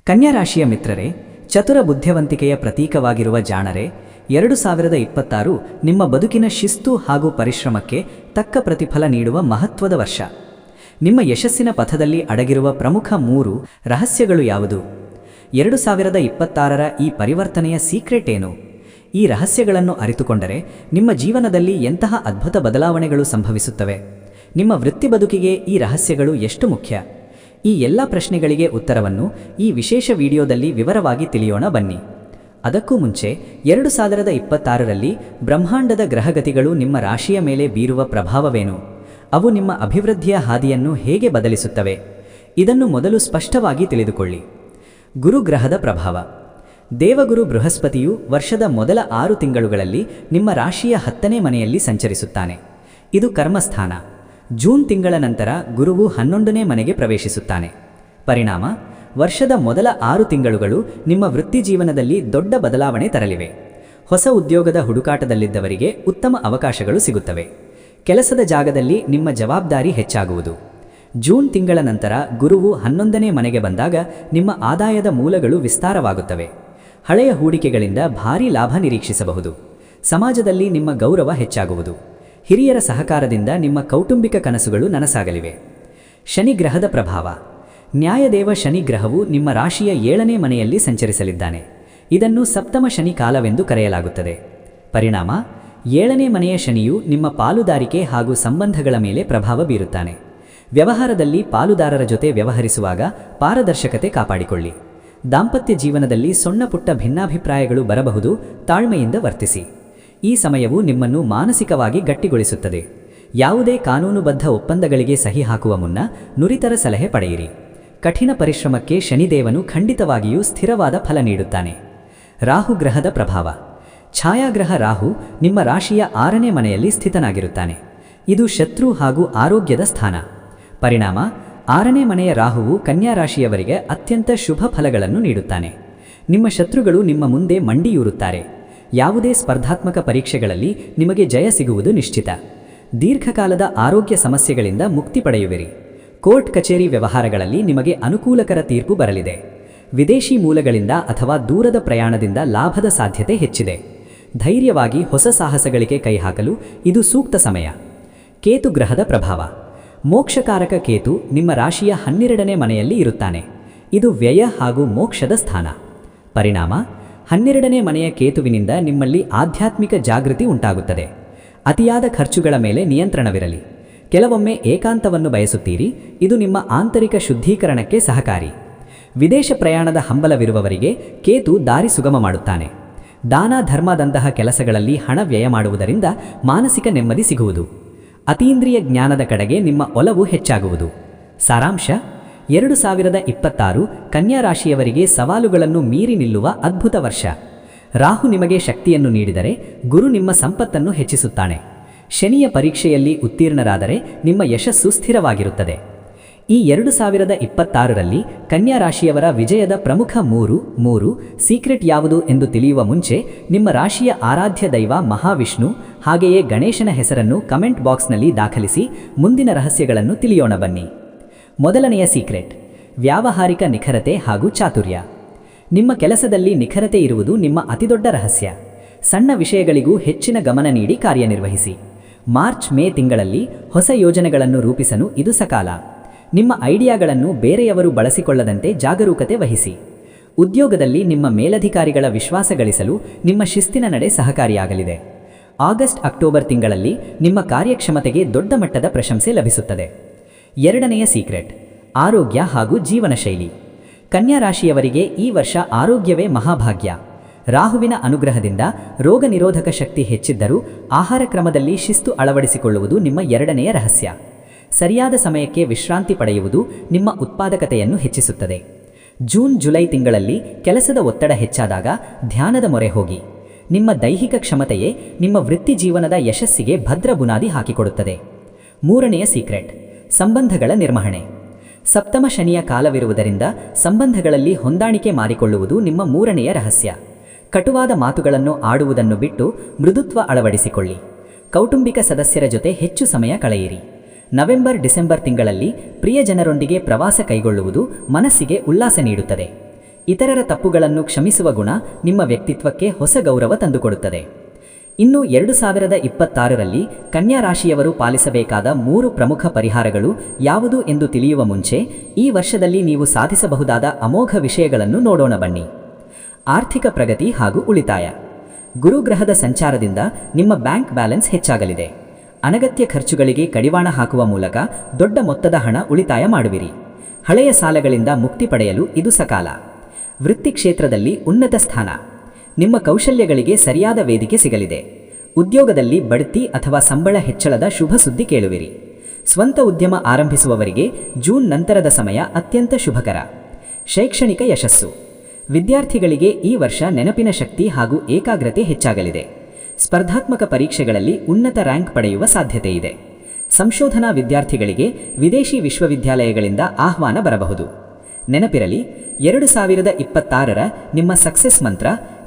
ಕನ್ಯಾ ರಾಶಿಯ ಮಿತ್ರರೇ, ಚತುರ ಬುದ್ಧಿವಂತಿಕೆಯ ಪ್ರತೀಕವಾಗಿರುವ ಜಾಣರೇ, 2026 ನಿಮ್ಮ ಬದುಕಿನ ಶಿಸ್ತು ಹಾಗೂ ಪರಿಶ್ರಮಕ್ಕೆ ತಕ್ಕ ಪ್ರತಿಫಲ ನೀಡುವ ಮಹತ್ವದ ವರ್ಷ. ನಿಮ್ಮ ಯಶಸ್ಸಿನ ಪಥದಲ್ಲಿ ಅಡಗಿರುವ ಪ್ರಮುಖ 3 ರಹಸ್ಯಗಳು ಯಾವುದು? 2026ರ ಈ ಪರಿವರ್ತನೆಯ ಸೀಕ್ರೆಟ್ ಏನು? ಈ ರಹಸ್ಯಗಳನ್ನು ಅರಿತುಕೊಂಡರೆ ನಿಮ್ಮ ಜೀವನದಲ್ಲಿ ಎಂತಹ ಅದ್ಭುತ ಬದಲಾವಣೆಗಳು ಸಂಭವಿಸುತ್ತವೆ? ನಿಮ್ಮ ವೃತ್ತಿ ಬದುಕಿಗೆ ಈ ರಹಸ್ಯಗಳು ಎಷ್ಟು ಮುಖ್ಯ? ಈ ಎಲ್ಲ ಪ್ರಶ್ನೆಗಳಿಗೆ ಉತ್ತರವನ್ನು ಈ ವಿಶೇಷ ವಿಡಿಯೋದಲ್ಲಿ ವಿವರವಾಗಿ ತಿಳಿಯೋಣ ಬನ್ನಿ. ಅದಕ್ಕೂ ಮುಂಚೆ 2026ರಲ್ಲಿ ಬ್ರಹ್ಮಾಂಡದ ಗ್ರಹಗತಿಗಳು ನಿಮ್ಮ ರಾಶಿಯ ಮೇಲೆ ಬೀರುವ ಪ್ರಭಾವವೇನು? ಅವು ನಿಮ್ಮ ಅಭಿವೃದ್ಧಿಯ ಹಾದಿಯನ್ನು ಹೇಗೆ ಬದಲಿಸುತ್ತವೆ? ಇದನ್ನು ಮೊದಲು ಸ್ಪಷ್ಟವಾಗಿ ತಿಳಿದುಕೊಳ್ಳಿ. ಗುರುಗ್ರಹದ ಪ್ರಭಾವ. ದೇವಗುರು ಬೃಹಸ್ಪತಿಯು ವರ್ಷದ ಮೊದಲ 6 ತಿಂಗಳುಗಳಲ್ಲಿ ನಿಮ್ಮ ರಾಶಿಯ 10ನೇ ಮನೆಯಲ್ಲಿ ಸಂಚರಿಸುತ್ತಾನೆ. ಇದು ಕರ್ಮಸ್ಥಾನ. ಜೂನ್ ತಿಂಗಳ ನಂತರ ಗುರುವು 11ನೇ ಮನೆಗೆ ಪ್ರವೇಶಿಸುತ್ತಾನೆ. ಪರಿಣಾಮ, ವರ್ಷದ ಮೊದಲ 6 ತಿಂಗಳುಗಳು ನಿಮ್ಮ ವೃತ್ತಿ ಜೀವನದಲ್ಲಿ ದೊಡ್ಡ ಬದಲಾವಣೆ ತರಲಿವೆ. ಹೊಸ ಉದ್ಯೋಗದ ಹುಡುಕಾಟದಲ್ಲಿದ್ದವರಿಗೆ ಉತ್ತಮ ಅವಕಾಶಗಳು ಸಿಗುತ್ತವೆ. ಕೆಲಸದ ಜಾಗದಲ್ಲಿ ನಿಮ್ಮ ಜವಾಬ್ದಾರಿ ಹೆಚ್ಚಾಗುವುದು. ಜೂನ್ ತಿಂಗಳ ನಂತರ ಗುರುವು 11ನೇ ಮನೆಗೆ ಬಂದಾಗ ನಿಮ್ಮ ಆದಾಯದ ಮೂಲಗಳು ವಿಸ್ತಾರವಾಗುತ್ತವೆ. ಹಳೆಯ ಹೂಡಿಕೆಗಳಿಂದ ಭಾರೀ ಲಾಭ ನಿರೀಕ್ಷಿಸಬಹುದು. ಸಮಾಜದಲ್ಲಿ ನಿಮ್ಮ ಗೌರವ ಹೆಚ್ಚಾಗುವುದು. ಹಿರಿಯರ ಸಹಕಾರದಿಂದ ನಿಮ್ಮ ಕೌಟುಂಬಿಕ ಕನಸುಗಳು ನನಸಾಗಲಿವೆ. ಶನಿಗ್ರಹದ ಪ್ರಭಾವ. ನ್ಯಾಯದೇವ ಶನಿಗ್ರಹವು ನಿಮ್ಮ ರಾಶಿಯ 7ನೇ ಮನೆಯಲ್ಲಿ ಸಂಚರಿಸಲಿದ್ದಾನೆ. ಇದನ್ನು ಸಪ್ತಮ ಶನಿ ಕಾಲವೆಂದು ಕರೆಯಲಾಗುತ್ತದೆ. ಪರಿಣಾಮ, 7ನೇ ಮನೆಯ ಶನಿಯು ನಿಮ್ಮ ಪಾಲುದಾರಿಕೆ ಹಾಗೂ ಸಂಬಂಧಗಳ ಮೇಲೆ ಪ್ರಭಾವ ಬೀರುತ್ತಾನೆ. ವ್ಯವಹಾರದಲ್ಲಿ ಪಾಲುದಾರರ ಜೊತೆ ವ್ಯವಹರಿಸುವಾಗ ಪಾರದರ್ಶಕತೆ ಕಾಪಾಡಿಕೊಳ್ಳಿ. ದಾಂಪತ್ಯ ಜೀವನದಲ್ಲಿ ಸಣ್ಣ ಪುಟ್ಟ ಭಿನ್ನಾಭಿಪ್ರಾಯಗಳು ಬರಬಹುದು. ತಾಳ್ಮೆಯಿಂದ ವರ್ತಿಸಿ. ಈ ಸಮಯವು ನಿಮ್ಮನ್ನು ಮಾನಸಿಕವಾಗಿ ಗಟ್ಟಿಗೊಳಿಸುತ್ತದೆ. ಯಾವುದೇ ಕಾನೂನುಬದ್ಧ ಒಪ್ಪಂದಗಳಿಗೆ ಸಹಿ ಹಾಕುವ ಮುನ್ನ ನುರಿತರ ಸಲಹೆ ಪಡೆಯಿರಿ. ಕಠಿಣ ಪರಿಶ್ರಮಕ್ಕೆ ಶನಿದೇವನು ಖಂಡಿತವಾಗಿಯೂ ಸ್ಥಿರವಾದ ಫಲ ನೀಡುತ್ತಾನೆ. ರಾಹುಗ್ರಹದ ಪ್ರಭಾವ. ಛಾಯಾಗ್ರಹ ರಾಹು ನಿಮ್ಮ ರಾಶಿಯ 6ನೇ ಮನೆಯಲ್ಲಿ ಸ್ಥಿತನಾಗಿರುತ್ತಾನೆ. ಇದು ಶತ್ರು ಹಾಗೂ ಆರೋಗ್ಯದ ಸ್ಥಾನ. ಪರಿಣಾಮ, 6ನೇ ಮನೆಯ ರಾಹುವು ಕನ್ಯಾ ರಾಶಿಯವರಿಗೆ ಅತ್ಯಂತ ಶುಭ ಫಲಗಳನ್ನು ನೀಡುತ್ತಾನೆ. ನಿಮ್ಮ ಶತ್ರುಗಳು ನಿಮ್ಮ ಮುಂದೆ ಮಂಡಿಯೂರುತ್ತಾರೆ. ಯಾವುದೇ ಸ್ಪರ್ಧಾತ್ಮಕ ಪರೀಕ್ಷೆಗಳಲ್ಲಿ ನಿಮಗೆ ಜಯ ಸಿಗುವುದು ನಿಶ್ಚಿತ. ದೀರ್ಘಕಾಲದ ಆರೋಗ್ಯ ಸಮಸ್ಯೆಗಳಿಂದ ಮುಕ್ತಿ ಪಡೆಯುವಿರಿ. ಕೋರ್ಟ್ ಕಚೇರಿ ವ್ಯವಹಾರಗಳಲ್ಲಿ ನಿಮಗೆ ಅನುಕೂಲಕರ ತೀರ್ಪು ಬರಲಿದೆ. ವಿದೇಶಿ ಮೂಲಗಳಿಂದ ಅಥವಾ ದೂರದ ಪ್ರಯಾಣದಿಂದ ಲಾಭದ ಸಾಧ್ಯತೆ ಹೆಚ್ಚಿದೆ. ಧೈರ್ಯವಾಗಿ ಹೊಸ ಸಾಹಸಗಳಿಗೆ ಕೈ ಹಾಕಲು ಇದು ಸೂಕ್ತ ಸಮಯ. ಕೇತು ಗ್ರಹದ ಪ್ರಭಾವ. ಮೋಕ್ಷಕಾರಕ ಕೇತು ನಿಮ್ಮ ರಾಶಿಯ 12ನೇ ಮನೆಯಲ್ಲಿ ಇರುತ್ತಾನೆ. ಇದು ವ್ಯಯ ಹಾಗೂ ಮೋಕ್ಷದ ಸ್ಥಾನ. ಪರಿಣಾಮ, 12ನೇ ಮನೆಯ ಕೇತುವಿನಿಂದ ನಿಮ್ಮಲ್ಲಿ ಆಧ್ಯಾತ್ಮಿಕ ಜಾಗೃತಿ ಉಂಟಾಗುತ್ತದೆ. ಅತಿಯಾದ ಖರ್ಚುಗಳ ಮೇಲೆ ನಿಯಂತ್ರಣವಿರಲಿ. ಕೆಲವೊಮ್ಮೆ ಏಕಾಂತವನ್ನು ಬಯಸುತ್ತೀರಿ. ಇದು ನಿಮ್ಮ ಆಂತರಿಕ ಶುದ್ಧೀಕರಣಕ್ಕೆ ಸಹಕಾರಿ. ವಿದೇಶ ಪ್ರಯಾಣದ ಹಂಬಲವಿರುವವರಿಗೆ ಕೇತು ದಾರಿ ಸುಗಮ ಮಾಡುತ್ತಾನೆ. ದಾನ ಧರ್ಮದಂತಹ ಕೆಲಸಗಳಲ್ಲಿ ಹಣ ವ್ಯಯ ಮಾಡುವುದರಿಂದ ಮಾನಸಿಕ ನೆಮ್ಮದಿ ಸಿಗುವುದು. ಅತೀಂದ್ರಿಯ ಜ್ಞಾನದ ಕಡೆಗೆ ನಿಮ್ಮ ಒಲವು ಹೆಚ್ಚಾಗುವುದು. ಸಾರಾಂಶ: 2026 ಕನ್ಯಾ ರಾಶಿಯವರಿಗೆ ಸವಾಲುಗಳನ್ನು ಮೀರಿ ನಿಲ್ಲುವ ಅದ್ಭುತ ವರ್ಷ. ರಾಹು ನಿಮಗೆ ಶಕ್ತಿಯನ್ನು ನೀಡಿದರೆ ಗುರು ನಿಮ್ಮ ಸಂಪತ್ತನ್ನು ಹೆಚ್ಚಿಸುತ್ತಾನೆ. ಶನಿಯ ಪರೀಕ್ಷೆಯಲ್ಲಿ ಉತ್ತೀರ್ಣರಾದರೆ ನಿಮ್ಮ ಯಶಸ್ಸು ಸ್ಥಿರವಾಗಿರುತ್ತದೆ. ಈ 2026ರಲ್ಲಿ ಕನ್ಯಾ ರಾಶಿಯವರ ವಿಜಯದ ಪ್ರಮುಖ 3 ಸೀಕ್ರೆಟ್ ಯಾವುದು ಎಂದು ತಿಳಿಯುವ ಮುಂಚೆ ನಿಮ್ಮ ರಾಶಿಯ ಆರಾಧ್ಯ ದೈವ ಮಹಾವಿಷ್ಣು ಹಾಗೆಯೇ ಗಣೇಶನ ಹೆಸರನ್ನು ಕಮೆಂಟ್ ಬಾಕ್ಸ್ನಲ್ಲಿ ದಾಖಲಿಸಿ. ಮುಂದಿನ ರಹಸ್ಯಗಳನ್ನು ತಿಳಿಯೋಣ ಬನ್ನಿ. ಮೊದಲನೆಯ ಸೀಕ್ರೆಟ್: ವ್ಯಾವಹಾರಿಕ ನಿಖರತೆ ಹಾಗೂ ಚಾತುರ್ಯ. ನಿಮ್ಮ ಕೆಲಸದಲ್ಲಿ ನಿಖರತೆ ಇರುವುದು ನಿಮ್ಮ ಅತಿದೊಡ್ಡ ರಹಸ್ಯ. ಸಣ್ಣ ವಿಷಯಗಳಿಗೂ ಹೆಚ್ಚಿನ ಗಮನ ನೀಡಿ ಕಾರ್ಯನಿರ್ವಹಿಸಿ. ಮಾರ್ಚ್-ಮೇ ತಿಂಗಳಲ್ಲಿ ಹೊಸ ಯೋಜನೆಗಳನ್ನು ರೂಪಿಸಲು ಇದು ಸಕಾಲ. ನಿಮ್ಮ ಐಡಿಯಾಗಳನ್ನು ಬೇರೆಯವರು ಬಳಸಿಕೊಳ್ಳದಂತೆ ಜಾಗರೂಕತೆ ವಹಿಸಿ. ಉದ್ಯೋಗದಲ್ಲಿ ನಿಮ್ಮ ಮೇಲಧಿಕಾರಿಗಳ ವಿಶ್ವಾಸ ಗಳಿಸಲು ನಿಮ್ಮ ಶಿಸ್ತಿನ ನಡೆ ಸಹಕಾರಿಯಾಗಲಿದೆ. ಆಗಸ್ಟ್-ಅಕ್ಟೋಬರ್ ತಿಂಗಳಲ್ಲಿ ನಿಮ್ಮ ಕಾರ್ಯಕ್ಷಮತೆಗೆ ದೊಡ್ಡ ಮಟ್ಟದ ಪ್ರಶಂಸೆ ಲಭಿಸುತ್ತದೆ. ಎರಡನೆಯ ಸೀಕ್ರೆಟ್: ಆರೋಗ್ಯ ಹಾಗೂ ಜೀವನ ಶೈಲಿ. ಕನ್ಯಾ ರಾಶಿಯವರಿಗೆ ಈ ವರ್ಷ ಆರೋಗ್ಯವೇ ಮಹಾಭಾಗ್ಯ. ರಾಹುವಿನ ಅನುಗ್ರಹದಿಂದ ರೋಗ ನಿರೋಧಕ ಶಕ್ತಿ ಹೆಚ್ಚಿದ್ದರೂ ಆಹಾರ ಕ್ರಮದಲ್ಲಿ ಶಿಸ್ತು ಅಳವಡಿಸಿಕೊಳ್ಳುವುದು ನಿಮ್ಮ 2ನೆಯ ರಹಸ್ಯ. ಸರಿಯಾದ ಸಮಯಕ್ಕೆ ವಿಶ್ರಾಂತಿ ಪಡೆಯುವುದು ನಿಮ್ಮ ಉತ್ಪಾದಕತೆಯನ್ನು ಹೆಚ್ಚಿಸುತ್ತದೆ. ಜೂನ್-ಜುಲೈ ತಿಂಗಳಲ್ಲಿ ಕೆಲಸದ ಒತ್ತಡ ಹೆಚ್ಚಾದಾಗ ಧ್ಯಾನದ ಮೊರೆ ಹೋಗಿ. ನಿಮ್ಮ ದೈಹಿಕ ಕ್ಷಮತೆಯೇ ನಿಮ್ಮ ವೃತ್ತಿ ಜೀವನದ ಯಶಸ್ಸಿಗೆ ಭದ್ರ ಬುನಾದಿ ಹಾಕಿಕೊಡುತ್ತದೆ. 3ನೆಯ ಸೀಕ್ರೆಟ್: ಸಂಬಂಧಗಳ ನಿರ್ವಹಣೆ. ಸಪ್ತಮ ಶನಿಯ ಕಾಲವಿರುವುದರಿಂದ ಸಂಬಂಧಗಳಲ್ಲಿ ಹೊಂದಾಣಿಕೆ ಮಾಡಿಕೊಳ್ಳುವುದು ನಿಮ್ಮ 3ನೆಯ ರಹಸ್ಯ. ಕಟುವಾದ ಮಾತುಗಳನ್ನು ಆಡುವುದನ್ನು ಬಿಟ್ಟು ಮೃದುತ್ವ ಅಳವಡಿಸಿಕೊಳ್ಳಿ. ಕೌಟುಂಬಿಕ ಸದಸ್ಯರ ಜೊತೆ ಹೆಚ್ಚು ಸಮಯ ಕಳೆಯಿರಿ. ನವೆಂಬರ್-ಡಿಸೆಂಬರ್ ತಿಂಗಳಲ್ಲಿ ಪ್ರಿಯ ಜನರೊಂದಿಗೆ ಪ್ರವಾಸ ಕೈಗೊಳ್ಳುವುದು ಮನಸ್ಸಿಗೆ ಉಲ್ಲಾಸ ನೀಡುತ್ತದೆ. ಇತರರ ತಪ್ಪುಗಳನ್ನು ಕ್ಷಮಿಸುವ ಗುಣ ನಿಮ್ಮ ವ್ಯಕ್ತಿತ್ವಕ್ಕೆ ಹೊಸ ಗೌರವ ತಂದುಕೊಡುತ್ತದೆ. ಇನ್ನು 2026ರಲ್ಲಿ ಕನ್ಯಾ ರಾಶಿಯವರು ಪಾಲಿಸಬೇಕಾದ 3 ಪ್ರಮುಖ ಪರಿಹಾರಗಳು ಯಾವುದು ಎಂದು ತಿಳಿಯುವ ಮುಂಚೆ ಈ ವರ್ಷದಲ್ಲಿ ನೀವು ಸಾಧಿಸಬಹುದಾದ ಅಮೋಘ ವಿಷಯಗಳನ್ನು ನೋಡೋಣ ಬನ್ನಿ. ಆರ್ಥಿಕ ಪ್ರಗತಿ ಹಾಗೂ ಉಳಿತಾಯ. ಗುರುಗ್ರಹದ ಸಂಚಾರದಿಂದ ನಿಮ್ಮ ಬ್ಯಾಂಕ್ ಬ್ಯಾಲೆನ್ಸ್ ಹೆಚ್ಚಾಗಲಿದೆ. ಅನಗತ್ಯ ಖರ್ಚುಗಳಿಗೆ ಕಡಿವಾಣ ಹಾಕುವ ಮೂಲಕ ದೊಡ್ಡ ಮೊತ್ತದ ಹಣ ಉಳಿತಾಯ ಮಾಡುವಿರಿ. ಹಳೆಯ ಸಾಲಗಳಿಂದ ಮುಕ್ತಿ ಪಡೆಯಲು ಇದು ಸಕಾಲ. ವೃತ್ತಿ ಕ್ಷೇತ್ರದಲ್ಲಿ ಉನ್ನತ ಸ್ಥಾನ. ನಿಮ್ಮ ಕೌಶಲ್ಯಗಳಿಗೆ ಸರಿಯಾದ ವೇದಿಕೆ ಸಿಗಲಿದೆ. ಉದ್ಯೋಗದಲ್ಲಿ ಬಡ್ತಿ ಅಥವಾ ಸಂಬಳ ಹೆಚ್ಚಳದ ಶುಭ ಸುದ್ದಿ ಕೇಳುವಿರಿ. ಸ್ವಂತ ಉದ್ಯಮ ಆರಂಭಿಸುವವರಿಗೆ ಜೂನ್ ನಂತರದ ಸಮಯ ಅತ್ಯಂತ ಶುಭಕರ. ಶೈಕ್ಷಣಿಕ ಯಶಸ್ಸು. ವಿದ್ಯಾರ್ಥಿಗಳಿಗೆ ಈ ವರ್ಷ ನೆನಪಿನ ಶಕ್ತಿ ಹಾಗೂ ಏಕಾಗ್ರತೆ ಹೆಚ್ಚಾಗಲಿದೆ. ಸ್ಪರ್ಧಾತ್ಮಕ ಪರೀಕ್ಷೆಗಳಲ್ಲಿ ಉನ್ನತ ರ್ಯಾಂಕ್ ಪಡೆಯುವ ಸಾಧ್ಯತೆ ಇದೆ. ಸಂಶೋಧನಾ ವಿದ್ಯಾರ್ಥಿಗಳಿಗೆ ವಿದೇಶಿ ವಿಶ್ವವಿದ್ಯಾಲಯಗಳಿಂದ ಆಹ್ವಾನ ಬರಬಹುದು. ನೆನಪಿರಲಿ, 2026ರ ನಿಮ್ಮ ಸಕ್ಸೆಸ್ ಮಂತ್ರ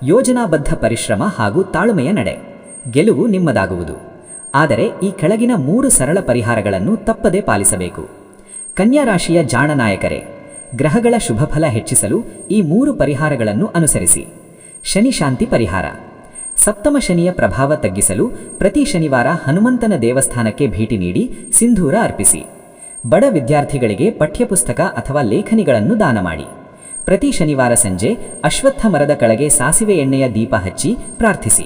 ಯೋಜನಾಬದ್ಧ ಪರಿಶ್ರಮ ಹಾಗೂ ತಾಳ್ಮೆಯ ನಡೆ. ಗೆಲುವು ನಿಮ್ಮದಾಗುವುದು. ಆದರೆ ಈ ಕೆಳಗಿನ 3 ಸರಳ ಪರಿಹಾರಗಳನ್ನು ತಪ್ಪದೇ ಪಾಲಿಸಬೇಕು. ಕನ್ಯಾ ರಾಶಿಯ ಜಾಣ ನಾಯಕರೇ, ಗ್ರಹಗಳ ಶುಭಫಲ ಹೆಚ್ಚಿಸಲು ಈ 3 ಪರಿಹಾರಗಳನ್ನು ಅನುಸರಿಸಿ. ಶನಿ ಶಾಂತಿ ಪರಿಹಾರ. ಸಪ್ತಮ ಶನಿಯ ಪ್ರಭಾವ ತಗ್ಗಿಸಲು ಪ್ರತಿ ಶನಿವಾರ ಹನುಮಂತನ ದೇವಸ್ಥಾನಕ್ಕೆ ಭೇಟಿ ನೀಡಿ ಸಿಂಧೂರ ಅರ್ಪಿಸಿ. ಬಡ ವಿದ್ಯಾರ್ಥಿಗಳಿಗೆ ಪಠ್ಯಪುಸ್ತಕ ಅಥವಾ ಲೇಖನಿಗಳನ್ನು ದಾನ ಮಾಡಿ. ಪ್ರತಿ ಶನಿವಾರ ಸಂಜೆ ಅಶ್ವತ್ಥ ಮರದ ಕೆಳಗೆ ಸಾಸಿವೆ ಎಣ್ಣೆಯ ದೀಪ ಹಚ್ಚಿ ಪ್ರಾರ್ಥಿಸಿ.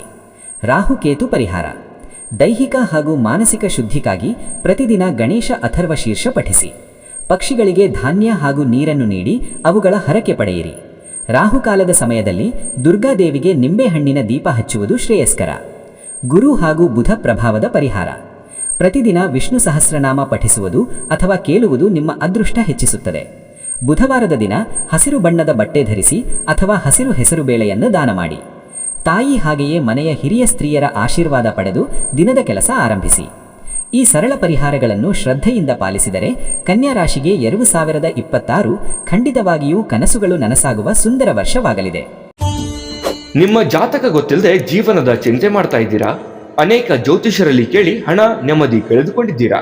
ರಾಹುಕೇತು ಪರಿಹಾರ. ದೈಹಿಕ ಹಾಗೂ ಮಾನಸಿಕ ಶುದ್ಧಿಗಾಗಿ ಪ್ರತಿದಿನ ಗಣೇಶ ಅಥರ್ವ ಶೀರ್ಷ ಪಠಿಸಿ. ಪಕ್ಷಿಗಳಿಗೆ ಧಾನ್ಯ ಹಾಗೂ ನೀರನ್ನು ನೀಡಿ ಅವುಗಳ ಹರಕೆ ಪಡೆಯಿರಿ. ರಾಹುಕಾಲದ ಸಮಯದಲ್ಲಿ ದುರ್ಗಾದೇವಿಗೆ ನಿಂಬೆಹಣ್ಣಿನ ದೀಪ ಹಚ್ಚುವುದು ಶ್ರೇಯಸ್ಕರ. ಗುರು ಹಾಗೂ ಬುಧ ಪ್ರಭಾವದ ಪರಿಹಾರ. ಪ್ರತಿದಿನ ವಿಷ್ಣು ಸಹಸ್ರನಾಮ ಪಠಿಸುವುದು ಅಥವಾ ಕೇಳುವುದು ನಿಮ್ಮ ಅದೃಷ್ಟ ಹೆಚ್ಚಿಸುತ್ತದೆ. ಬುಧವಾರದ ದಿನ ಹಸಿರು ಬಣ್ಣದ ಬಟ್ಟೆ ಧರಿಸಿ ಅಥವಾ ಹಸಿರು ಹೆಸರುಬೇಳೆಯನ್ನು ದಾನ ಮಾಡಿ. ತಾಯಿ ಹಾಗೆಯೇ ಮನೆಯ ಹಿರಿಯ ಸ್ತ್ರೀಯರ ಆಶೀರ್ವಾದ ಪಡೆದು ದಿನದ ಕೆಲಸ ಆರಂಭಿಸಿ. ಈ ಸರಳ ಪರಿಹಾರಗಳನ್ನು ಶ್ರದ್ಧೆಯಿಂದ ಪಾಲಿಸಿದರೆ ಕನ್ಯಾ ರಾಶಿಗೆ 2026 ಖಂಡಿತವಾಗಿಯೂ ಕನಸುಗಳು ನನಸಾಗುವ ಸುಂದರ ವರ್ಷವಾಗಲಿದೆ. ನಿಮ್ಮ ಜಾತಕ ಗೊತ್ತಿಲ್ಲದೆ ಜೀವನದ ಚಿಂತೆ ಮಾಡ್ತಾ ಇದ್ದೀರಾ? ಅನೇಕ ಜ್ಯೋತಿಷರಲ್ಲಿ ಕೇಳಿ ಹಣ ನೆಮ್ಮದಿ ಕಳೆದುಕೊಂಡಿದ್ದೀರಾ?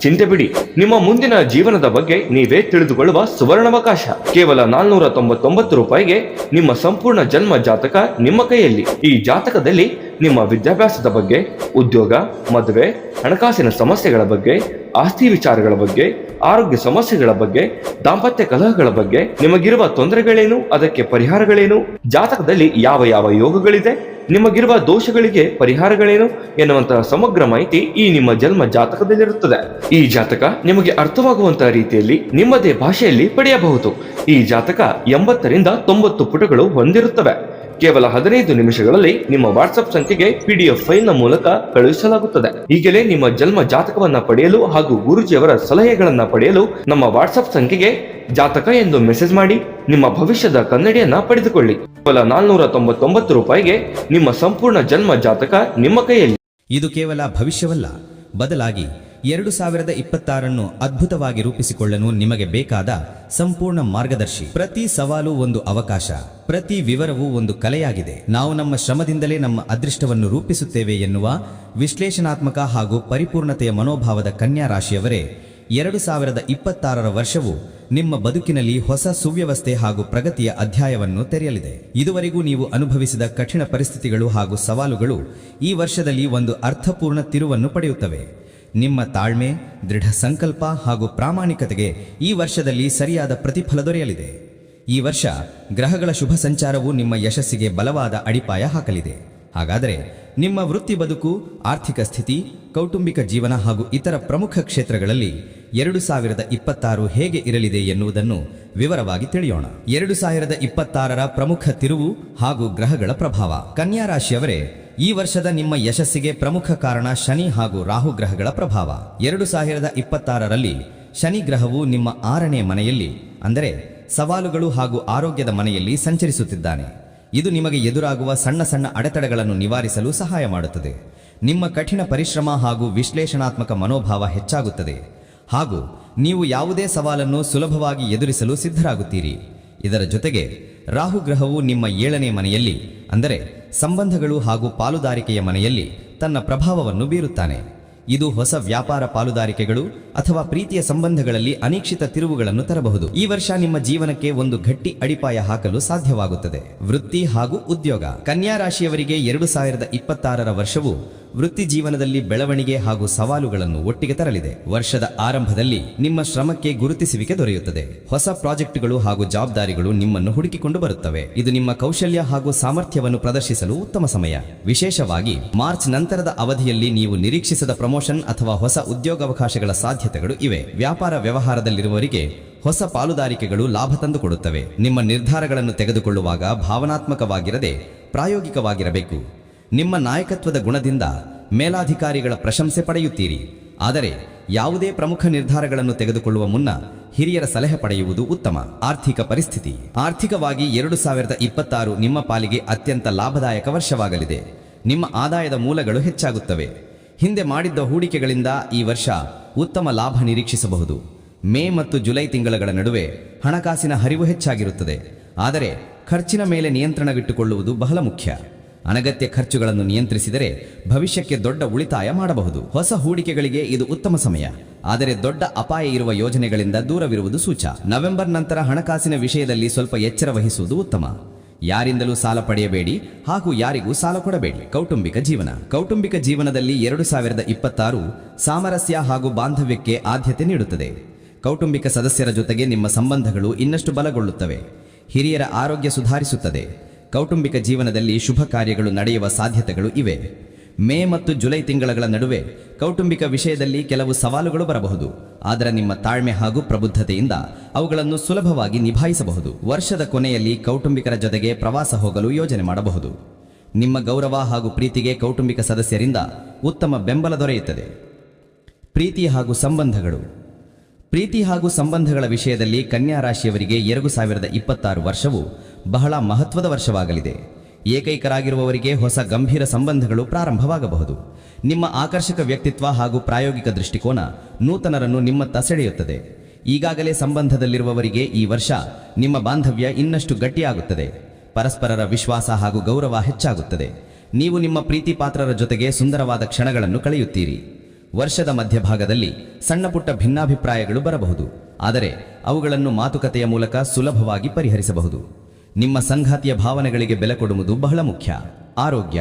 ಚಿಂತೆ ಬಿಡಿ, ನಿಮ್ಮ ಮುಂದಿನ ಜೀವನದ ಬಗ್ಗೆ ನೀವೇ ತಿಳಿದುಕೊಳ್ಳುವ ಸುವರ್ಣಾವಕಾಶ. ಕೇವಲ 499 ರೂಪಾಯಿಗೆ ನಿಮ್ಮ ಸಂಪೂರ್ಣ ಜನ್ಮ ಜಾತಕ ನಿಮ್ಮ ಕೈಯಲ್ಲಿ. ಈ ಜಾತಕದಲ್ಲಿ ನಿಮ್ಮ ವಿದ್ಯಾಭ್ಯಾಸದ ಬಗ್ಗೆ, ಉದ್ಯೋಗ, ಮದುವೆ, ಹಣಕಾಸಿನ ಸಮಸ್ಯೆಗಳ ಬಗ್ಗೆ, ಆಸ್ತಿ ವಿಚಾರಗಳ ಬಗ್ಗೆ, ಆರೋಗ್ಯ ಸಮಸ್ಯೆಗಳ ಬಗ್ಗೆ, ದಾಂಪತ್ಯ ಕಲಹಗಳ ಬಗ್ಗೆ, ನಿಮಗಿರುವ ತೊಂದರೆಗಳೇನು, ಅದಕ್ಕೆ ಪರಿಹಾರಗಳೇನು, ಜಾತಕದಲ್ಲಿ ಯಾವ ಯಾವ ಯೋಗಗಳಿದೆ, ನಿಮಗಿರುವ ದೋಷಗಳಿಗೆ ಪರಿಹಾರಗಳೇನು ಎನ್ನುವಂತಹ ಸಮಗ್ರ ಮಾಹಿತಿ ಈ ನಿಮ್ಮ ಜನ್ಮ ಜಾತಕದಲ್ಲಿರುತ್ತದೆ. ಈ ಜಾತಕ ನಿಮಗೆ ಅರ್ಥವಾಗುವಂತಹ ರೀತಿಯಲ್ಲಿ ನಿಮ್ಮದೇ ಭಾಷೆಯಲ್ಲಿ ಪಡೆಯಬಹುದು. ಈ ಜಾತಕ 80ರಿಂದ 90 ಪುಟಗಳು ಹೊಂದಿರುತ್ತವೆ. ಕೇವಲ 15 ನಿಮಿಷಗಳಲ್ಲಿ ನಿಮ್ಮ ವಾಟ್ಸ್ಆಪ್ ಸಂಖ್ಯೆಗೆ PDF ಫೈಲ್ನ ಮೂಲಕ ಕಳುಹಿಸಲಾಗುತ್ತದೆ. ಈಗಲೇ ನಿಮ್ಮ ಜನ್ಮ ಜಾತಕವನ್ನ ಪಡೆಯಲು ಹಾಗೂ ಗುರುಜಿಯವರ ಸಲಹೆಗಳನ್ನ ಪಡೆಯಲು ನಮ್ಮ ವಾಟ್ಸ್ಆಪ್ ಸಂಖ್ಯೆಗೆ ಜಾತಕ ಎಂದು ಮೆಸೇಜ್ ಮಾಡಿ ನಿಮ್ಮ ಭವಿಷ್ಯದ ಕನ್ನಡಿಯನ್ನ ಪಡೆದುಕೊಳ್ಳಿ. ಕೇವಲ 499 ರೂಪಾಯಿಗೆ ನಿಮ್ಮ ಸಂಪೂರ್ಣ ಜನ್ಮ ಜಾತಕ ನಿಮ್ಮ ಕೈಯಲ್ಲಿ. ಇದು ಕೇವಲ ಭವಿಷ್ಯವಲ್ಲ, ಬದಲಾಗಿ 2026 ಅದ್ಭುತವಾಗಿ ರೂಪಿಸಿಕೊಳ್ಳಲು ನಿಮಗೆ ಬೇಕಾದ ಸಂಪೂರ್ಣ ಮಾರ್ಗದರ್ಶಿ. ಪ್ರತಿ ಸವಾಲು ಒಂದು ಅವಕಾಶ, ಪ್ರತಿ ವಿವರವೂ ಒಂದು ಕಲೆಯಾಗಿದೆ. ನಾವು ನಮ್ಮ ಶ್ರಮದಿಂದಲೇ ನಮ್ಮ ಅದೃಷ್ಟವನ್ನು ರೂಪಿಸುತ್ತೇವೆ ಎನ್ನುವ ವಿಶ್ಲೇಷಣಾತ್ಮಕ ಹಾಗೂ ಪರಿಪೂರ್ಣತೆಯ ಮನೋಭಾವದ ಕನ್ಯಾ ರಾಶಿಯವರೇ, 2026 ವರ್ಷವು ನಿಮ್ಮ ಬದುಕಿನಲ್ಲಿ ಹೊಸ ಸುವ್ಯವಸ್ಥೆ ಹಾಗೂ ಪ್ರಗತಿಯ ಅಧ್ಯಾಯವನ್ನು ತೆರೆಯಲಿದೆ. ಇದುವರೆಗೂ ನೀವು ಅನುಭವಿಸಿದ ಕಠಿಣ ಪರಿಸ್ಥಿತಿಗಳು ಹಾಗೂ ಸವಾಲುಗಳು ಈ ವರ್ಷದಲ್ಲಿ ಒಂದು ಅರ್ಥಪೂರ್ಣ ತಿರುವನ್ನು ಪಡೆಯುತ್ತವೆ. ನಿಮ್ಮ ತಾಳ್ಮೆ, ದೃಢ ಸಂಕಲ್ಪ ಹಾಗೂ ಪ್ರಾಮಾಣಿಕತೆಗೆ ಈ ವರ್ಷದಲ್ಲಿ ಸರಿಯಾದ ಪ್ರತಿಫಲ ದೊರೆಯಲಿದೆ. ಈ ವರ್ಷ ಗ್ರಹಗಳ ಶುಭ ಸಂಚಾರವು ನಿಮ್ಮ ಯಶಸ್ಸಿಗೆ ಬಲವಾದ ಅಡಿಪಾಯ ಹಾಕಲಿದೆ. ಹಾಗಾದರೆ ನಿಮ್ಮ ವೃತ್ತಿ ಬದುಕು, ಆರ್ಥಿಕ ಸ್ಥಿತಿ, ಕೌಟುಂಬಿಕ ಜೀವನ ಹಾಗೂ ಇತರ ಪ್ರಮುಖ ಕ್ಷೇತ್ರಗಳಲ್ಲಿ 2026 ಹೇಗೆ ಇರಲಿದೆ ಎನ್ನುವುದನ್ನು ವಿವರವಾಗಿ ತಿಳಿಯೋಣ. 2026ರ ಪ್ರಮುಖ ತಿರುವು ಹಾಗೂ ಗ್ರಹಗಳ ಪ್ರಭಾವ. ಕನ್ಯಾ ರಾಶಿಯವರೇ, ಈ ವರ್ಷದ ನಿಮ್ಮ ಯಶಸ್ಸಿಗೆ ಪ್ರಮುಖ ಕಾರಣ ಶನಿ ಹಾಗೂ ರಾಹು ಗ್ರಹಗಳ ಪ್ರಭಾವ. 2026ರಲ್ಲಿ ಶನಿ ಗ್ರಹವು ನಿಮ್ಮ 6ನೇ ಮನೆಯಲ್ಲಿ, ಅಂದರೆ ಸವಾಲುಗಳು ಹಾಗೂ ಆರೋಗ್ಯದ ಮನೆಯಲ್ಲಿ ಸಂಚರಿಸುತ್ತಿದ್ದಾನೆ. ಇದು ನಿಮಗೆ ಎದುರಾಗುವ ಸಣ್ಣ ಸಣ್ಣ ಅಡೆತಡೆಗಳನ್ನು ನಿವಾರಿಸಲು ಸಹಾಯ ಮಾಡುತ್ತದೆ. ನಿಮ್ಮ ಕಠಿಣ ಪರಿಶ್ರಮ ಹಾಗೂ ವಿಶ್ಲೇಷಣಾತ್ಮಕ ಮನೋಭಾವ ಹೆಚ್ಚಾಗುತ್ತದೆ ಹಾಗೂ ನೀವು ಯಾವುದೇ ಸವಾಲನ್ನು ಸುಲಭವಾಗಿ ಎದುರಿಸಲು ಸಿದ್ಧರಾಗುತ್ತೀರಿ. ಇದರ ಜೊತೆಗೆ ರಾಹು ಗ್ರಹವು ನಿಮ್ಮ 7ನೇ ಮನೆಯಲ್ಲಿ, ಅಂದರೆ ಸಂಬಂಧಗಳು ಹಾಗೂ ಪಾಲುದಾರಿಕೆಯ ಮನೆಯಲ್ಲಿ ತನ್ನ ಪ್ರಭಾವವನ್ನು ಬೀರುತ್ತಾನೆ. ಇದು ಹೊಸ ವ್ಯಾಪಾರ ಪಾಲುದಾರಿಕೆಗಳು ಅಥವಾ ಪ್ರೀತಿಯ ಸಂಬಂಧಗಳಲ್ಲಿ ಅನಿರೀಕ್ಷಿತ ತಿರುವುಗಳನ್ನು ತರಬಹುದು. ಈ ವರ್ಷ ನಿಮ್ಮ ಜೀವನಕ್ಕೆ ಒಂದು ಗಟ್ಟಿ ಅಡಿಪಾಯ ಹಾಕಲು ಸಾಧ್ಯವಾಗುತ್ತದೆ. ವೃತ್ತಿ ಹಾಗೂ ಉದ್ಯೋಗ. ಕನ್ಯಾ ರಾಶಿಯವರಿಗೆ 2026ರ ವರ್ಷವು ವೃತ್ತಿ ಜೀವನದಲ್ಲಿ ಬೆಳವಣಿಗೆ ಹಾಗೂ ಸವಾಲುಗಳನ್ನು ಒಟ್ಟಿಗೆ ತರಲಿದೆ. ವರ್ಷದ ಆರಂಭದಲ್ಲಿ ನಿಮ್ಮ ಶ್ರಮಕ್ಕೆ ಗುರುತಿಸುವಿಕೆ ದೊರೆಯುತ್ತದೆ. ಹೊಸ ಪ್ರಾಜೆಕ್ಟ್ಗಳು ಹಾಗೂ ಜವಾಬ್ದಾರಿಗಳು ನಿಮ್ಮನ್ನು ಹುಡುಕಿಕೊಂಡು ಬರುತ್ತವೆ. ಇದು ನಿಮ್ಮ ಕೌಶಲ್ಯ ಹಾಗೂ ಸಾಮರ್ಥ್ಯವನ್ನು ಪ್ರದರ್ಶಿಸಲು ಉತ್ತಮ ಸಮಯ. ವಿಶೇಷವಾಗಿ ಮಾರ್ಚ್ ನಂತರದ ಅವಧಿಯಲ್ಲಿ ನೀವು ನಿರೀಕ್ಷಿಸದ ಪ್ರಮೋಷನ್ ಅಥವಾ ಹೊಸ ಉದ್ಯೋಗಾವಕಾಶಗಳ ಸಾಧ್ಯತೆಗಳು ಇವೆ. ವ್ಯಾಪಾರ ವ್ಯವಹಾರದಲ್ಲಿರುವವರಿಗೆ ಹೊಸ ಪಾಲುದಾರಿಕೆಗಳು ಲಾಭ ತಂದುಕೊಡುತ್ತವೆ. ನಿಮ್ಮ ನಿರ್ಧಾರಗಳನ್ನು ತೆಗೆದುಕೊಳ್ಳುವಾಗ ಭಾವನಾತ್ಮಕವಾಗಿರದೆ ಪ್ರಾಯೋಗಿಕವಾಗಿರಬೇಕು. ನಿಮ್ಮ ನಾಯಕತ್ವದ ಗುಣದಿಂದ ಮೇಲಾಧಿಕಾರಿಗಳ ಪ್ರಶಂಸೆ ಪಡೆಯುತ್ತೀರಿ. ಆದರೆ ಯಾವುದೇ ಪ್ರಮುಖ ನಿರ್ಧಾರಗಳನ್ನು ತೆಗೆದುಕೊಳ್ಳುವ ಮುನ್ನ ಹಿರಿಯರ ಸಲಹೆ ಪಡೆಯುವುದು ಉತ್ತಮ. ಆರ್ಥಿಕ ಪರಿಸ್ಥಿತಿ. ಆರ್ಥಿಕವಾಗಿ 2026 ನಿಮ್ಮ ಪಾಲಿಗೆ ಅತ್ಯಂತ ಲಾಭದಾಯಕ ವರ್ಷವಾಗಲಿದೆ. ನಿಮ್ಮ ಆದಾಯದ ಮೂಲಗಳು ಹೆಚ್ಚಾಗುತ್ತವೆ. ಹಿಂದೆ ಮಾಡಿದ್ದ ಹೂಡಿಕೆಗಳಿಂದ ಈ ವರ್ಷ ಉತ್ತಮ ಲಾಭ ನಿರೀಕ್ಷಿಸಬಹುದು. ಮೇ ಮತ್ತು ಜುಲೈ ತಿಂಗಳ ನಡುವೆ ಹಣಕಾಸಿನ ಹರಿವು ಹೆಚ್ಚಾಗಿರುತ್ತದೆ. ಆದರೆ ಖರ್ಚಿನ ಮೇಲೆ ನಿಯಂತ್ರಣವಿಟ್ಟುಕೊಳ್ಳುವುದು ಬಹಳ ಮುಖ್ಯ. ಅನಗತ್ಯ ಖರ್ಚುಗಳನ್ನು ನಿಯಂತ್ರಿಸಿದರೆ ಭವಿಷ್ಯಕ್ಕೆ ದೊಡ್ಡ ಉಳಿತಾಯ ಮಾಡಬಹುದು. ಹೊಸ ಹೂಡಿಕೆಗಳಿಗೆ ಇದು ಉತ್ತಮ ಸಮಯ. ಆದರೆ ದೊಡ್ಡ ಅಪಾಯ ಇರುವ ಯೋಜನೆಗಳಿಂದ ದೂರವಿರುವುದು ಸೂಚ. ನವೆಂಬರ್ ನಂತರ ಹಣಕಾಸಿನ ವಿಷಯದಲ್ಲಿ ಸ್ವಲ್ಪ ಎಚ್ಚರ ವಹಿಸುವುದು ಉತ್ತಮ. ಯಾರಿಂದಲೂ ಸಾಲ ಪಡೆಯಬೇಡಿ ಹಾಗೂ ಯಾರಿಗೂ ಸಾಲ ಕೊಡಬೇಡಿ. ಕೌಟುಂಬಿಕ ಜೀವನ. ಕೌಟುಂಬಿಕ ಜೀವನದಲ್ಲಿ 2026 ಸಾಮರಸ್ಯ ಹಾಗೂ ಬಾಂಧವ್ಯಕ್ಕೆ ಆದ್ಯತೆ ನೀಡುತ್ತದೆ. ಕೌಟುಂಬಿಕ ಸದಸ್ಯರ ಜೊತೆಗೆ ನಿಮ್ಮ ಸಂಬಂಧಗಳು ಇನ್ನಷ್ಟು ಬಲಗೊಳ್ಳುತ್ತವೆ. ಹಿರಿಯರ ಆರೋಗ್ಯ ಸುಧಾರಿಸುತ್ತದೆ. ಕೌಟುಂಬಿಕ ಜೀವನದಲ್ಲಿ ಶುಭ ಕಾರ್ಯಗಳು ನಡೆಯುವ ಸಾಧ್ಯತೆಗಳು ಇವೆ. ಮೇ ಮತ್ತು ಜುಲೈ ತಿಂಗಳ ನಡುವೆ ಕೌಟುಂಬಿಕ ವಿಷಯದಲ್ಲಿ ಕೆಲವು ಸವಾಲುಗಳು ಬರಬಹುದು. ಆದರೆ ನಿಮ್ಮ ತಾಳ್ಮೆ ಹಾಗೂ ಪ್ರಬುದ್ಧತೆಯಿಂದ ಅವುಗಳನ್ನು ಸುಲಭವಾಗಿ ನಿಭಾಯಿಸಬಹುದು. ವರ್ಷದ ಕೊನೆಯಲ್ಲಿ ಕೌಟುಂಬಿಕರ ಜೊತೆಗೆ ಪ್ರವಾಸ ಹೋಗಲು ಯೋಜನೆ ಮಾಡಬಹುದು. ನಿಮ್ಮ ಗೌರವ ಹಾಗೂ ಪ್ರೀತಿಗೆ ಕೌಟುಂಬಿಕ ಸದಸ್ಯರಿಂದ ಉತ್ತಮ ಬೆಂಬಲ ದೊರೆಯುತ್ತದೆ. ಪ್ರೀತಿ ಹಾಗೂ ಸಂಬಂಧಗಳು. ಪ್ರೀತಿ ಹಾಗೂ ಸಂಬಂಧಗಳ ವಿಷಯದಲ್ಲಿ ಕನ್ಯಾ ರಾಶಿಯವರಿಗೆ 2026 ವರ್ಷವು ಬಹಳ ಮಹತ್ವದ ವರ್ಷವಾಗಲಿದೆ. ಏಕೈಕರಾಗಿರುವವರಿಗೆ ಹೊಸ ಗಂಭೀರ ಸಂಬಂಧಗಳು ಪ್ರಾರಂಭವಾಗಬಹುದು. ನಿಮ್ಮ ಆಕರ್ಷಕ ವ್ಯಕ್ತಿತ್ವ ಹಾಗೂ ಪ್ರಾಯೋಗಿಕ ದೃಷ್ಟಿಕೋನ ನೂತನರನ್ನು ನಿಮ್ಮತ್ತ ಸೆಳೆಯುತ್ತದೆ. ಈಗಾಗಲೇ ಸಂಬಂಧದಲ್ಲಿರುವವರಿಗೆ ಈ ವರ್ಷ ನಿಮ್ಮ ಬಾಂಧವ್ಯ ಇನ್ನಷ್ಟು ಗಟ್ಟಿಯಾಗುತ್ತದೆ. ಪರಸ್ಪರರ ವಿಶ್ವಾಸ ಹಾಗೂ ಗೌರವ ಹೆಚ್ಚಾಗುತ್ತದೆ. ನೀವು ನಿಮ್ಮ ಪ್ರೀತಿ ಪಾತ್ರರ ಜೊತೆಗೆ ಸುಂದರವಾದ ಕ್ಷಣಗಳನ್ನು ಕಳೆಯುತ್ತೀರಿ. ವರ್ಷದ ಮಧ್ಯಭಾಗದಲ್ಲಿ ಸಣ್ಣ ಪುಟ್ಟ ಭಿನ್ನಾಭಿಪ್ರಾಯಗಳು ಬರಬಹುದು. ಆದರೆ ಅವುಗಳನ್ನು ಮಾತುಕತೆಯ ಮೂಲಕ ಸುಲಭವಾಗಿ ಪರಿಹರಿಸಬಹುದು. ನಿಮ್ಮ ಸಂಗಾತಿಯ ಭಾವನೆಗಳಿಗೆ ಬೆಲೆ ಕೊಡುವುದು ಬಹಳ ಮುಖ್ಯ. ಆರೋಗ್ಯ.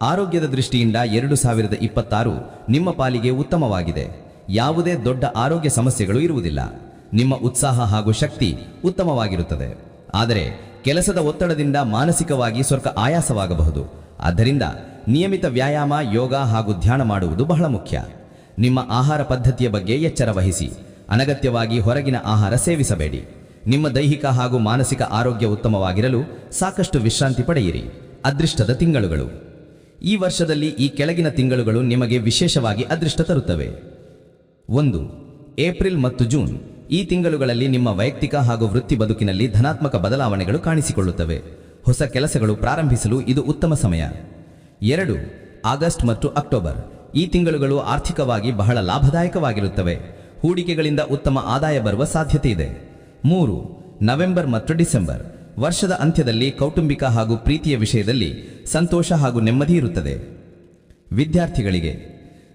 ಆರೋಗ್ಯದ ದೃಷ್ಟಿಯಿಂದ 2026 ನಿಮ್ಮ ಪಾಲಿಗೆ ಉತ್ತಮವಾಗಿದೆ. ಯಾವುದೇ ದೊಡ್ಡ ಆರೋಗ್ಯ ಸಮಸ್ಯೆಗಳು ಇರುವುದಿಲ್ಲ. ನಿಮ್ಮ ಉತ್ಸಾಹ ಹಾಗೂ ಶಕ್ತಿ ಉತ್ತಮವಾಗಿರುತ್ತದೆ. ಆದರೆ ಕೆಲಸದ ಒತ್ತಡದಿಂದ ಮಾನಸಿಕವಾಗಿ ಸ್ವಲ್ಪ ಆಯಾಸವಾಗಬಹುದು. ಆದ್ದರಿಂದ ನಿಯಮಿತ ವ್ಯಾಯಾಮ, ಯೋಗ ಹಾಗೂ ಧ್ಯಾನ ಮಾಡುವುದು ಬಹಳ ಮುಖ್ಯ. ನಿಮ್ಮ ಆಹಾರ ಪದ್ಧತಿಯ ಬಗ್ಗೆ ಎಚ್ಚರ ವಹಿಸಿ. ಅನಗತ್ಯವಾಗಿ ಹೊರಗಿನ ಆಹಾರ ಸೇವಿಸಬೇಡಿ. ನಿಮ್ಮ ದೈಹಿಕ ಹಾಗೂ ಮಾನಸಿಕ ಆರೋಗ್ಯ ಉತ್ತಮವಾಗಿರಲು ಸಾಕಷ್ಟು ವಿಶ್ರಾಂತಿ ಪಡೆಯಿರಿ. ಅದೃಷ್ಟದ ತಿಂಗಳುಗಳು. ಈ ವರ್ಷದಲ್ಲಿ ಈ ಕೆಳಗಿನ ತಿಂಗಳುಗಳು ನಿಮಗೆ ವಿಶೇಷವಾಗಿ ಅದೃಷ್ಟ ತರುತ್ತವೆ. 1. ಏಪ್ರಿಲ್ ಮತ್ತು ಜೂನ್. ಈ ತಿಂಗಳುಗಳಲ್ಲಿ ನಿಮ್ಮ ವೈಯಕ್ತಿಕ ಹಾಗೂ ವೃತ್ತಿ ಬದುಕಿನಲ್ಲಿ ಧನಾತ್ಮಕ ಬದಲಾವಣೆಗಳು ಕಾಣಿಸಿಕೊಳ್ಳುತ್ತವೆ. ಹೊಸ ಕೆಲಸಗಳು ಪ್ರಾರಂಭಿಸಲು ಇದು ಉತ್ತಮ ಸಮಯ. 2. ಆಗಸ್ಟ್ ಮತ್ತು ಅಕ್ಟೋಬರ್. ಈ ತಿಂಗಳುಗಳು ಆರ್ಥಿಕವಾಗಿ ಬಹಳ ಲಾಭದಾಯಕವಾಗಿರುತ್ತವೆ. ಹೂಡಿಕೆಗಳಿಂದ ಉತ್ತಮ ಆದಾಯ ಬರುವ ಸಾಧ್ಯತೆ ಇದೆ. 3. ನವೆಂಬರ್ ಮತ್ತು ಡಿಸೆಂಬರ್. ವರ್ಷದ ಅಂತ್ಯದಲ್ಲಿ ಕೌಟುಂಬಿಕ ಹಾಗೂ ಪ್ರೀತಿಯ ವಿಷಯದಲ್ಲಿ ಸಂತೋಷ ಹಾಗೂ ನೆಮ್ಮದಿ ಇರುತ್ತದೆ.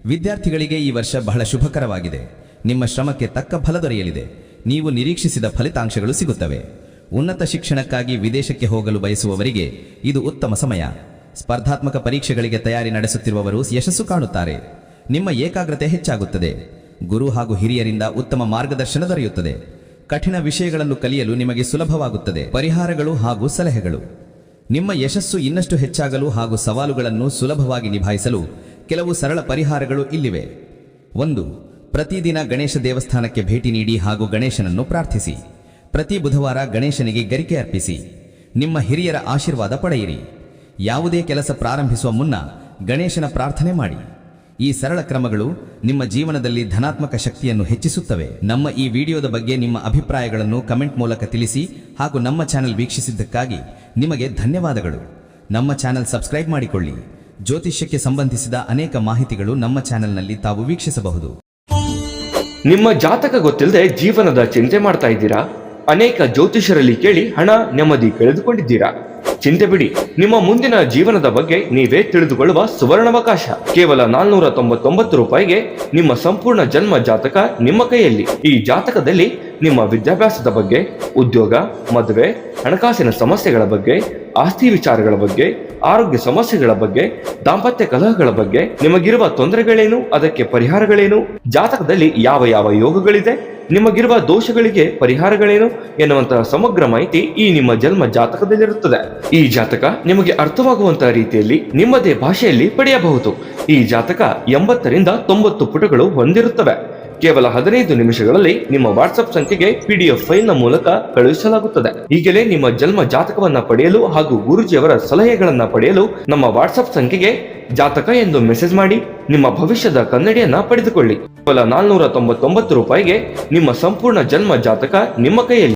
ವಿದ್ಯಾರ್ಥಿಗಳಿಗೆ ಈ ವರ್ಷ ಬಹಳ ಶುಭಕರವಾಗಿದೆ. ನಿಮ್ಮ ಶ್ರಮಕ್ಕೆ ತಕ್ಕ ಫಲ ದೊರೆಯಲಿದೆ. ನೀವು ನಿರೀಕ್ಷಿಸಿದ ಫಲಿತಾಂಶಗಳು ಸಿಗುತ್ತವೆ. ಉನ್ನತ ಶಿಕ್ಷಣಕ್ಕಾಗಿ ವಿದೇಶಕ್ಕೆ ಹೋಗಲು ಬಯಸುವವರಿಗೆ ಇದು ಉತ್ತಮ ಸಮಯ. ಸ್ಪರ್ಧಾತ್ಮಕ ಪರೀಕ್ಷೆಗಳಿಗೆ ತಯಾರಿ ನಡೆಸುತ್ತಿರುವವರು ಯಶಸ್ಸು ಕಾಣುತ್ತಾರೆ. ನಿಮ್ಮ ಏಕಾಗ್ರತೆ ಹೆಚ್ಚಾಗುತ್ತದೆ. ಗುರು ಹಾಗೂ ಹಿರಿಯರಿಂದ ಉತ್ತಮ ಮಾರ್ಗದರ್ಶನ ದೊರೆಯುತ್ತದೆ. ಕಠಿಣ ವಿಷಯಗಳನ್ನು ಕಲಿಯಲು ನಿಮಗೆ ಸುಲಭವಾಗುತ್ತದೆ. ಪರಿಹಾರಗಳು ಹಾಗೂ ಸಲಹೆಗಳು. ನಿಮ್ಮ ಯಶಸ್ಸು ಇನ್ನಷ್ಟು ಹೆಚ್ಚಾಗಲು ಹಾಗೂ ಸವಾಲುಗಳನ್ನು ಸುಲಭವಾಗಿ ನಿಭಾಯಿಸಲು ಕೆಲವು ಸರಳ ಪರಿಹಾರಗಳು ಇಲ್ಲಿವೆ. 1. ಪ್ರತಿದಿನ ಗಣೇಶ ದೇವಸ್ಥಾನಕ್ಕೆ ಭೇಟಿ ನೀಡಿ ಹಾಗೂ ಗಣೇಶನನ್ನು ಪ್ರಾರ್ಥಿಸಿ. ಪ್ರತಿ ಬುಧವಾರ ಗಣೇಶನಿಗೆ ಗರಿಕೆ ಅರ್ಪಿಸಿ. ನಿಮ್ಮ ಹಿರಿಯರ ಆಶೀರ್ವಾದ ಪಡೆಯಿರಿ. ಯಾವುದೇ ಕೆಲಸ ಪ್ರಾರಂಭಿಸುವ ಮುನ್ನ ಗಣೇಶನ ಪ್ರಾರ್ಥನೆ ಮಾಡಿ. ಈ ಸರಳ ಕ್ರಮಗಳು ನಿಮ್ಮ ಜೀವನದಲ್ಲಿ ಧನಾತ್ಮಕ ಶಕ್ತಿಯನ್ನು ಹೆಚ್ಚಿಸುತ್ತವೆ. ನಮ್ಮ ಈ ವಿಡಿಯೋದ ಬಗ್ಗೆ ನಿಮ್ಮ ಅಭಿಪ್ರಾಯಗಳನ್ನು ಕಮೆಂಟ್ ಮೂಲಕ ತಿಳಿಸಿ ಹಾಗೂ ನಮ್ಮ ಚಾನೆಲ್ ವೀಕ್ಷಿಸಿದ್ದಕ್ಕಾಗಿ ನಿಮಗೆ ಧನ್ಯವಾದಗಳು. ನಮ್ಮ ಚಾನೆಲ್ ಸಬ್ಸ್ಕ್ರೈಬ್ ಮಾಡಿಕೊಳ್ಳಿ. ಜ್ಯೋತಿಷ್ಯಕ್ಕೆ ಸಂಬಂಧಿಸಿದ ಅನೇಕ ಮಾಹಿತಿಗಳು ನಮ್ಮ ಚಾನೆಲ್ನಲ್ಲಿ ತಾವು ವೀಕ್ಷಿಸಬಹುದು. ನಿಮ್ಮ ಜಾತಕ ಗೊತ್ತಿಲ್ಲದೆ ಜೀವನದ ಚಿಂತೆ ಮಾಡ್ತಾ ಇದ್ದೀರಾ? ಅನೇಕ ಜ್ಯೋತಿಷರಲ್ಲಿ ಕೇಳಿ ಹಣ ನೆಮ್ಮದಿ ಕಳೆದುಕೊಂಡಿದ್ದೀರಾ? ಚಿಂತೆ ಬಿಡಿ, ನಿಮ್ಮ ಮುಂದಿನ ಜೀವನದ ಬಗ್ಗೆ ನೀವೇ ತಿಳಿದುಕೊಳ್ಳುವ ಸುವರ್ಣಾವಕಾಶ. ಕೇವಲ 499 ರೂಪಾಯಿಗೆ ನಿಮ್ಮ ಸಂಪೂರ್ಣ ಜನ್ಮ ಜಾತಕ ನಿಮ್ಮ ಕೈಯಲ್ಲಿ. ಈ ಜಾತಕದಲ್ಲಿ ನಿಮ್ಮ ವಿದ್ಯಾಭ್ಯಾಸದ ಬಗ್ಗೆ, ಉದ್ಯೋಗ, ಮದುವೆ, ಹಣಕಾಸಿನ ಸಮಸ್ಯೆಗಳ ಬಗ್ಗೆ, ಆಸ್ತಿ ವಿಚಾರಗಳ ಬಗ್ಗೆ, ಆರೋಗ್ಯ ಸಮಸ್ಯೆಗಳ ಬಗ್ಗೆ, ದಾಂಪತ್ಯ ಕಲಹಗಳ ಬಗ್ಗೆ, ನಿಮಗಿರುವ ತೊಂದರೆಗಳೇನು, ಅದಕ್ಕೆ ಪರಿಹಾರಗಳೇನು, ಜಾತಕದಲ್ಲಿ ಯಾವ ಯಾವ ಯೋಗಗಳಿದೆ, ನಿಮಗಿರುವ ದೋಷಗಳಿಗೆ ಪರಿಹಾರಗಳೇನು ಎನ್ನುವಂತಹ ಸಮಗ್ರ ಮಾಹಿತಿ ಈ ನಿಮ್ಮ ಜನ್ಮ ಜಾತಕದಲ್ಲಿರುತ್ತದೆ. ಈ ಜಾತಕ ನಿಮಗೆ ಅರ್ಥವಾಗುವಂತಹ ರೀತಿಯಲ್ಲಿ ನಿಮ್ಮದೇ ಭಾಷೆಯಲ್ಲಿ ಪಡೆಯಬಹುದು. ಈ ಜಾತಕ 80ರಿಂದ 90 ಪುಟಗಳು ಹೊಂದಿರುತ್ತವೆ. ಕೇವಲ 15 ನಿಮಿಷಗಳಲ್ಲಿ ನಿಮ್ಮ ವಾಟ್ಸ್ಆಪ್ ಸಂಖ್ಯೆಗೆ PDF ಫೈಲ್ ನ ಮೂಲಕ ಕಳುಹಿಸಲಾಗುತ್ತದೆ. ಈಗಲೇ ನಿಮ್ಮ ಜನ್ಮ ಜಾತಕವನ್ನ ಪಡೆಯಲು ಹಾಗೂ ಗುರುಜಿಯವರ ಸಲಹೆಗಳನ್ನ ಪಡೆಯಲು ನಮ್ಮ ವಾಟ್ಸ್ಆಪ್ ಸಂಖ್ಯೆಗೆ ಜಾತಕ ಎಂದು ಮೆಸೇಜ್ ಮಾಡಿ ನಿಮ್ಮ ಭವಿಷ್ಯದ ಕನ್ನಡಿಯನ್ನ ಪಡೆದುಕೊಳ್ಳಿ. ಕೇವಲ 499 ರೂಪಾಯಿಗೆ ನಿಮ್ಮ ಸಂಪೂರ್ಣ ಜನ್ಮ ಜಾತಕ ನಿಮ್ಮ ಕೈಯಲ್ಲಿ.